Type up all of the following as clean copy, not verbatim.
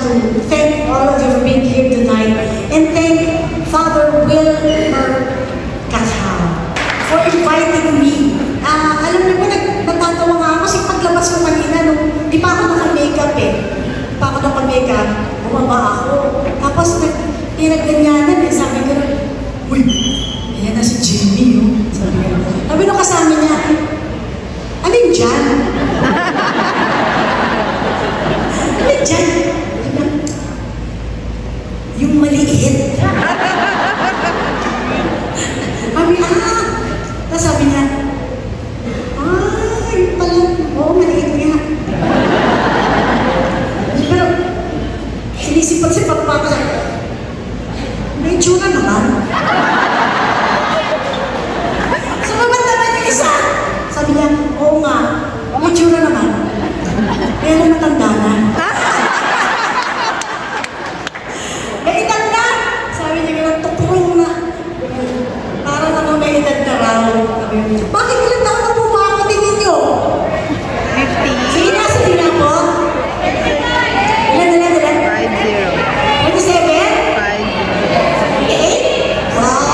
to thank all of you for being here tonight and thank Father Wilmer Cachao for inviting me. Alam niyo po, natatawa nga ako kasi paglabas ko kanina, di pa ako naka-makeup eh. Di pa ako naka-makeup, bumaba ako. Tapos pinagganyanan eh, sabi ko, uy, ayan na si Jimmy, oh. Sabi nung kasama niya, alin dyan? Alin dyan? Yung maliit. Sabi niya, ay, pala, oo, maliit nga. Pero, sinisipat-sipat pa ako. May tsura naman. Sumabat naman yung isa. Sabi niya, oo nga, may tsura naman. Pero matanda na. May edad na! Sabi niya, ganun, tukurong na. Para naman may edad na raw. Bakit ilang taon na po mga katingin niyo? 50. Sige na, sige na po. Ilan? 50. 27? 50. 48? Wow!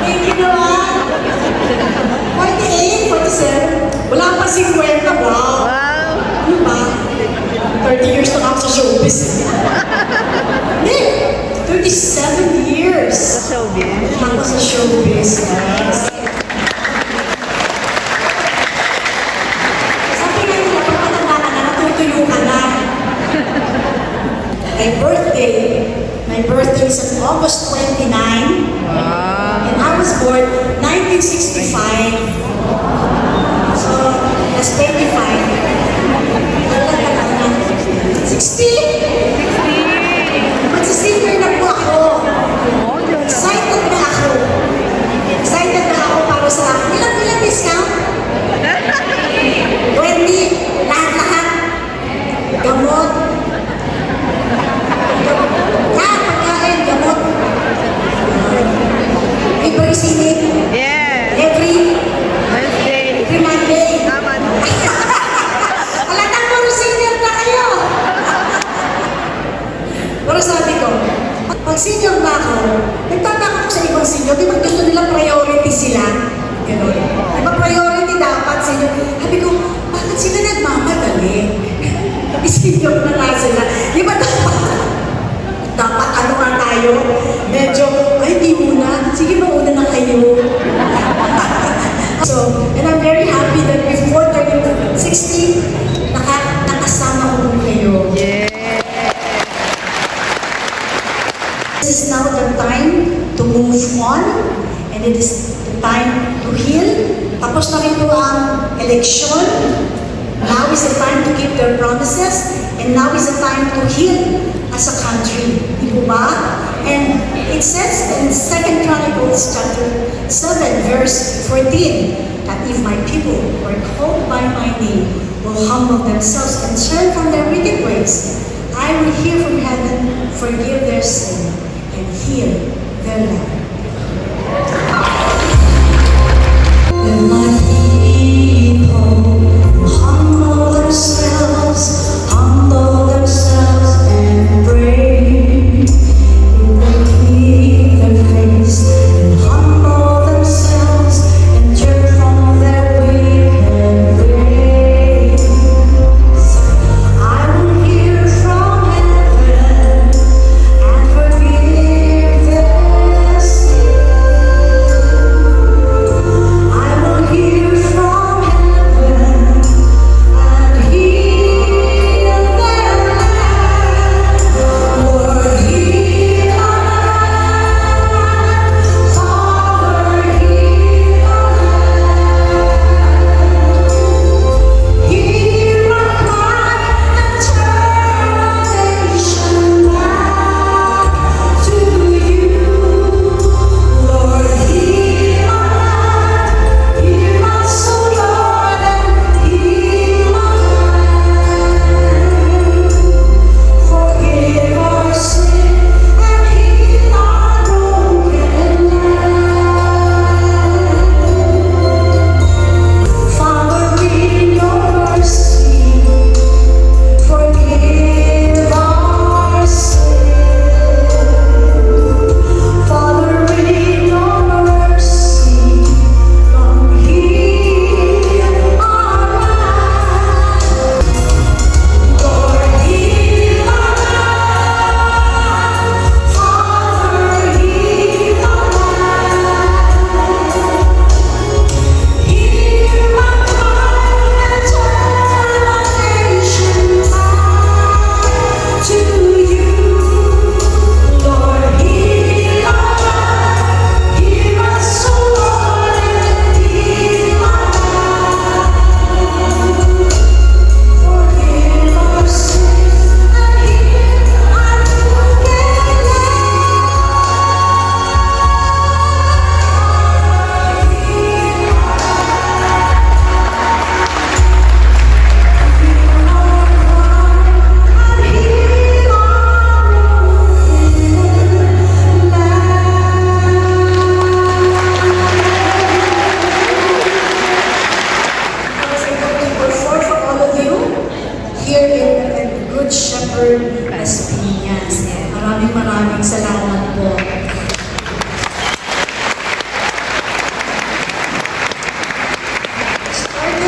Thank you naman. 48, 47. Wala pa 50. Wow! Ano ba? 30 years na ako sa showbiz. Hindi! 37 years. Sa showbiz. Ako sa showbiz. Yes. Sabi nga nila, pag matanda ka na, natutuyo ka na. My birthday is on August 29. And I was born 1965. So, that's 25. 60! Magsisenior na po ako. Excited na ako. Excited na ako para sa ilang discount? 20, lahat-lahat. Gamot. Lahat, pagkain, gamot. Every sinig. Yeah. Every Monday. Tama. Alatang puro senior na kayo. Pero sabi ko, pag senior na ako, nagtataka ko sa ibang senior, di ba gusto nilang priority sila? Gano'n. Di ba priority dapat senior? Sabi ko, bakit sila nagmamadali? Kasi senior na nga sila. Di ba dapat ano nga tayo? Medyo, ay di muna. Sige, mauna na kayo. So, and I'm very happy that before turning 60, nakasama ko kayo. Yeah. This is now the time to move on, and it is the time to heal. Tapos na rin po ang eleksyon. Now is the time to keep their promises, and now is the time to heal as a country. Di po ba? And it says in 2 Chronicles chapter 7, verse 14, that if my people who are called by my name will humble themselves and turn from their wicked ways, I will hear from heaven, forgive their sin, and heal their land. When my people humble themselves and pray, if they keep their face and humble themselves and turn from their wicked ways, I will hear from heaven and forgive their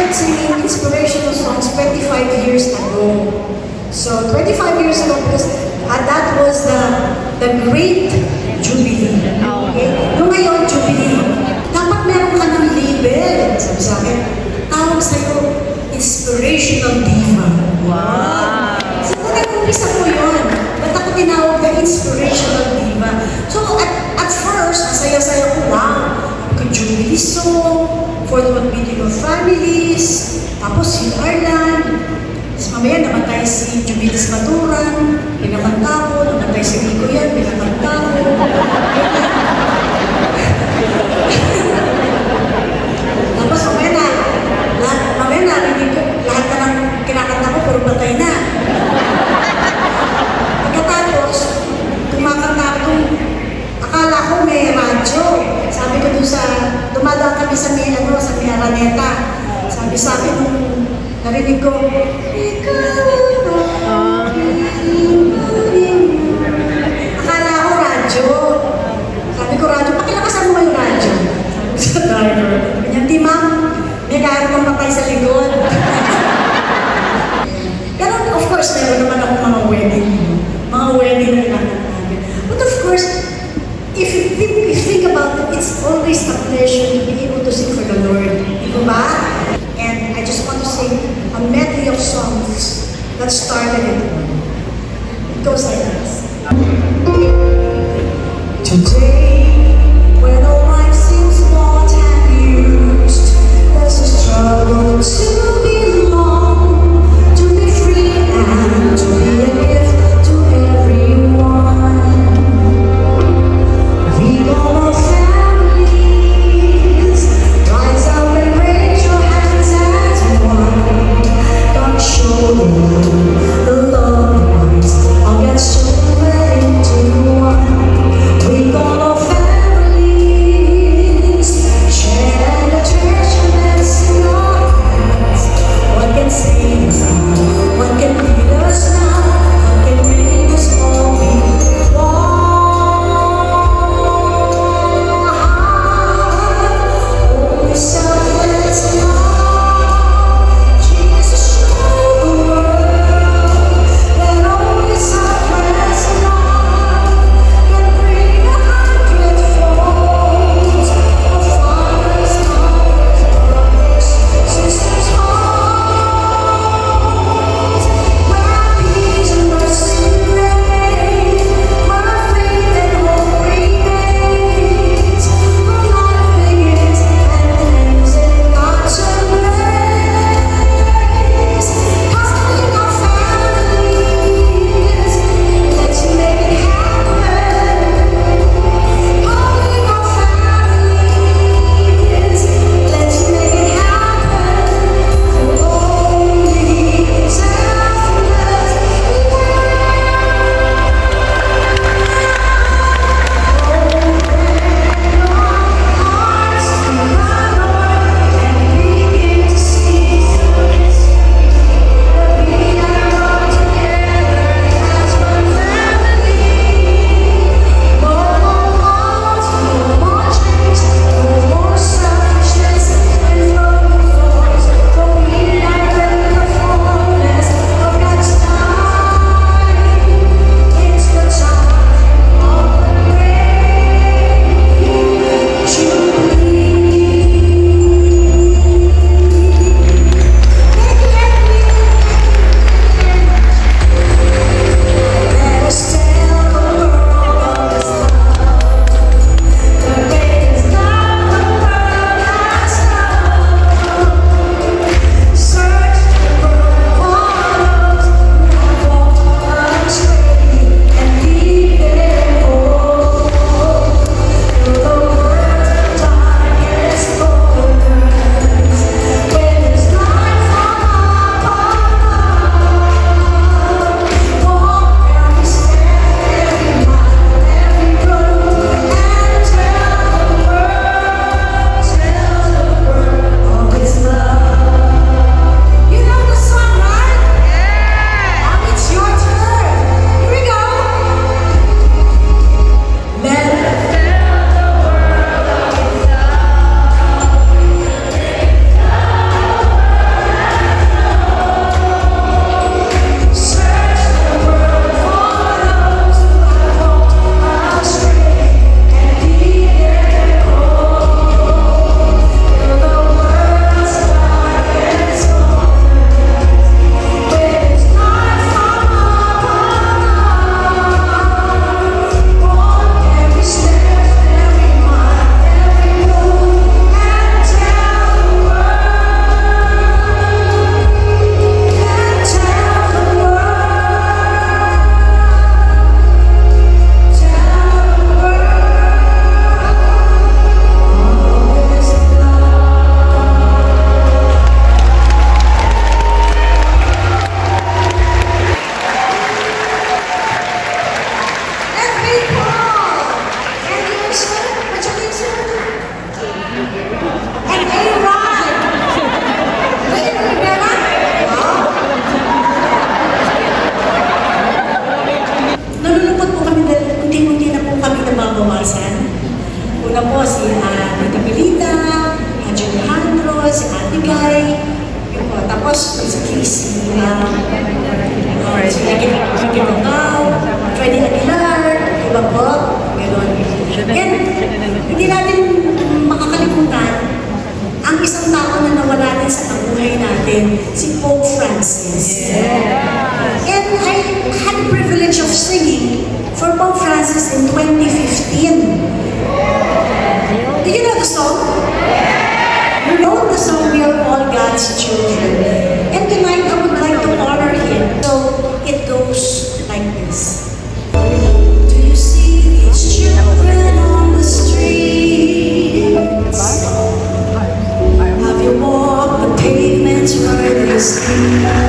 started singing inspirational songs 25 years ago. So 25 years ago, because that was the great Jubilee. Okay? Nung ngayon, Jubilee, dapat meron ka ng label. Sabi sa akin, tawag sa'yo, inspirational diva. Wow. So nag-umpisa ko yun. Ba't ako tinawag na inspirational diva? So at first, masaya-saya ko, wow, ako Jubilee song, for the Magbidigo families, tapos si Arlan, tapos mamaya namatay si Jubilis Maturan, pinakanta ko, namatay si Rico yan, pinakanta ko. Tapos mamaya narinig ko, lahat na ng kinakanta ko, puro patay na. Pagkatapos, kumakanta ko, akala ko may radyo. Sabi ko dun sa, dumadaan kami sa may Araneta. Sabi sa akin nung narinig ko, akala ko radyo. Sabi ko radyo, pakilakasan mo yung radyo. Sabi ko sa driver, ganyan, di ma'am, may gano'n kang patay sa likod. Pero of course, meron naman ako mga wedding na kinakanta namin. But of course, if you think about it, it's always a pleasure to be able to sing for the Lord. Di ba? And I just want to sing a medley of songs that started it. It goes like this. Today, when all life seems bought and used, there's a struggle to belong, to be free and to be a gift to everyone. We all are families, rise up and raise your hands as one. God show you the love of Christ, all gets children into one. We all are families. Freddie Aguilar, iba po, gano'n. And hindi natin makakalimutan ang isang tao na nawala din sa buhay natin, si Pope Francis. And I had the privilege of singing for Pope Francis in 2015. Do you know the song? You know the song, We Are All God's Children. And tonight I would like to honor him. So it goes like this. Do you see these children on the streets? Have you walked the pavements where they sleep?